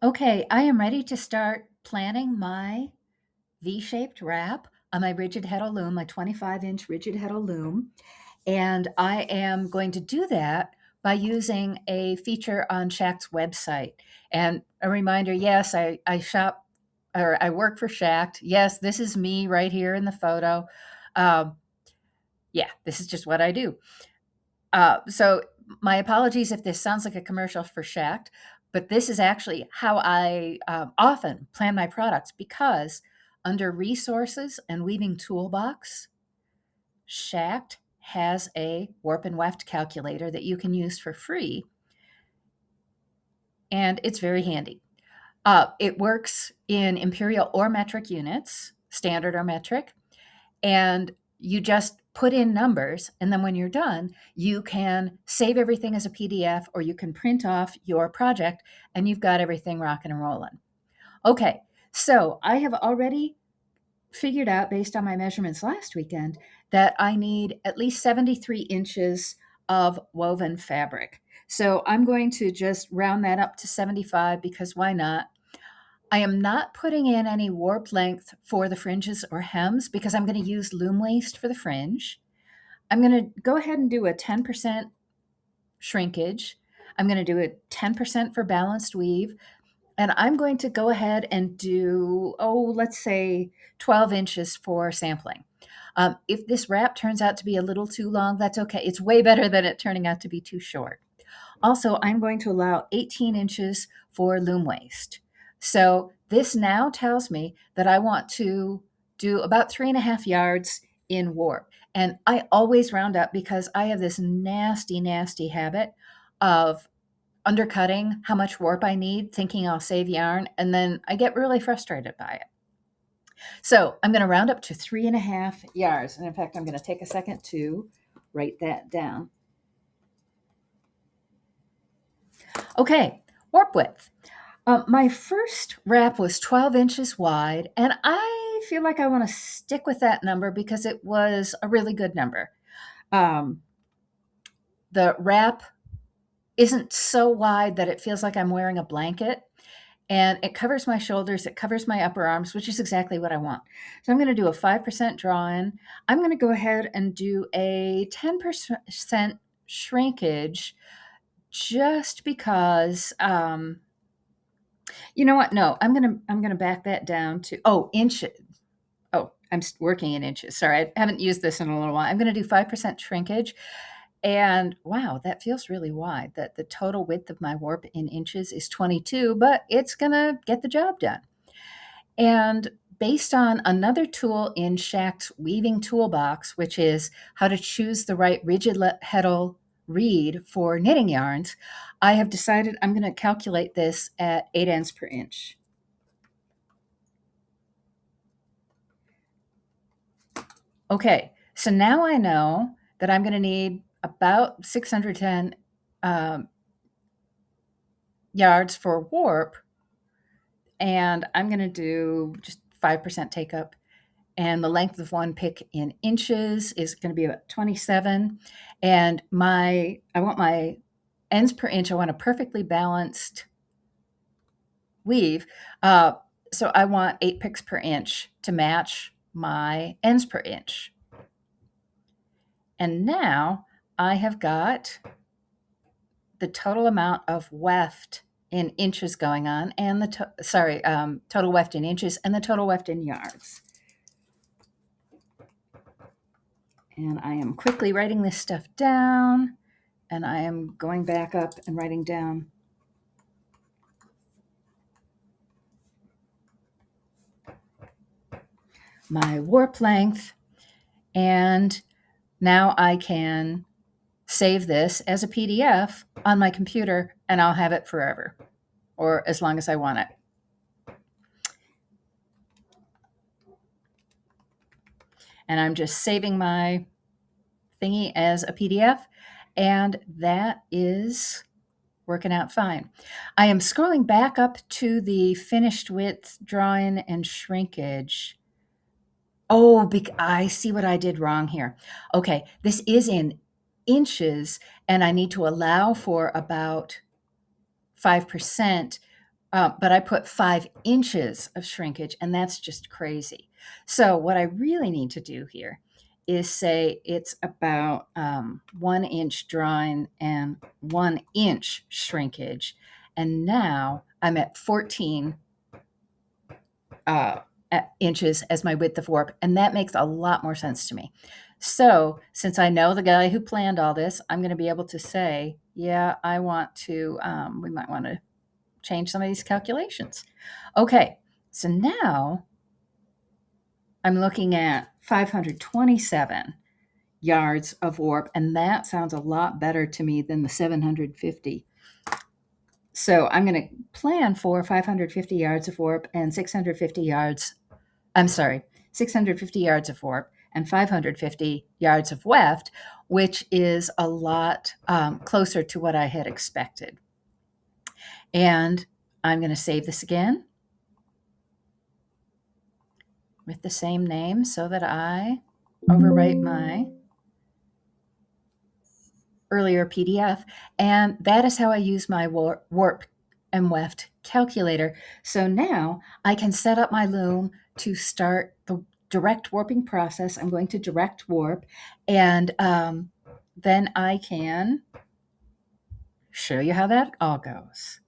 Okay, I am ready to start planning my V-shaped wrap on my rigid heddle loom, my 25-inch rigid heddle loom. And I am going to do that by using a feature on Shaq's website. And a reminder, yes, I shop or I work for Shaq. Yes, this is me right here in the photo. Um, yeah, this is just what I do. So my apologies if this sounds like a commercial for Shacked, but this is actually how I often plan my products because under resources and weaving toolbox, Shacked has a warp and weft calculator that you can use for free, and it's very handy. It works in imperial or metric units, standard or metric, and you just put in numbers. And then when you're done, you can save everything as a PDF or you can print off your project and you've got everything rocking and rolling. Okay, so I have already figured out based on my measurements last weekend that I need at least 73 inches of woven fabric. So I'm going to just round that up to 75 because why not? I am not putting in any warp length for the fringes or hems because I'm going to use loom waste for the fringe. I'm going to go ahead and do a 10% shrinkage. I'm going to do a 10% for balanced weave. And I'm going to go ahead and do, let's say 12 inches for sampling. If this wrap turns out to be a little too long, that's okay. It's way better than it turning out to be too short. Also, I'm going to allow 18 inches for loom waste. So this now tells me that I want to do about 3.5 yards in warp. And I always round up because I have this nasty, nasty habit of undercutting how much warp I need, thinking I'll save yarn, and then I get really frustrated by it. So I'm going to round up to 3.5 yards. And in fact, I'm going to take a second to write that down. Okay, warp width. My first wrap was 12 inches wide, and I feel like I want to stick with that number because it was a really good number. The wrap isn't so wide that it feels like I'm wearing a blanket, and it covers my shoulders, it covers my upper arms, which is exactly what I want. So I'm going to do a 5% draw-in. I'm going to go ahead and do a 10% shrinkage just because you know what? No, I'm gonna back that down to inches. Oh, I'm working in inches. Sorry, I haven't used this in a little while. I'm gonna do 5% shrinkage, and wow, that feels really wide. That the total width of my warp in inches is 22, but it's gonna get the job done. And based on another tool in Shaq's weaving toolbox, which is how to choose the right rigid heddle reed for knitting yarns, I have decided I'm going to calculate this at 8 ends per inch. Okay, so now I know that I'm going to need about 610 yards for warp, and I'm going to do just 5% take up. And the length of one pick in inches is going to be about 27. And I want my ends per inch, I want a perfectly balanced weave. So I want 8 picks per inch to match my ends per inch. And now I have got the total amount of weft in inches going on, and the total weft in inches and the total weft in yards. And I am quickly writing this stuff down, and I am going back up and writing down my warp length. And now I can save this as a PDF on my computer, and I'll have it forever, or as long as I want it. And I'm just saving my thingy as a PDF, and that is working out fine. I am scrolling back up to the finished width, draw-in, and shrinkage. Oh, I see what I did wrong here. Okay, this is in inches, and I need to allow for about 5%, but I put 5 inches of shrinkage, and that's just crazy. So what I really need to do here is say it's about 1 inch drawing and 1 inch shrinkage. And now I'm at 14 uh, inches as my width of warp, and that makes a lot more sense to me. So since I know the guy who planned all this, I'm going to be able to say, yeah, I want to, we might want to change some of these calculations. Okay, so now I'm looking at 527 yards of warp, and that sounds a lot better to me than the 750. So I'm going to plan for 550 yards of warp and 650 yards, 650 yards of warp and 550 yards of weft, which is a lot closer to what I had expected. And I'm going to save this again with the same name so that I overwrite my earlier PDF. And that is how I use my warp and weft calculator. So now I can set up my loom to start the direct warping process. I'm going to direct warp, and then I can show you how that all goes.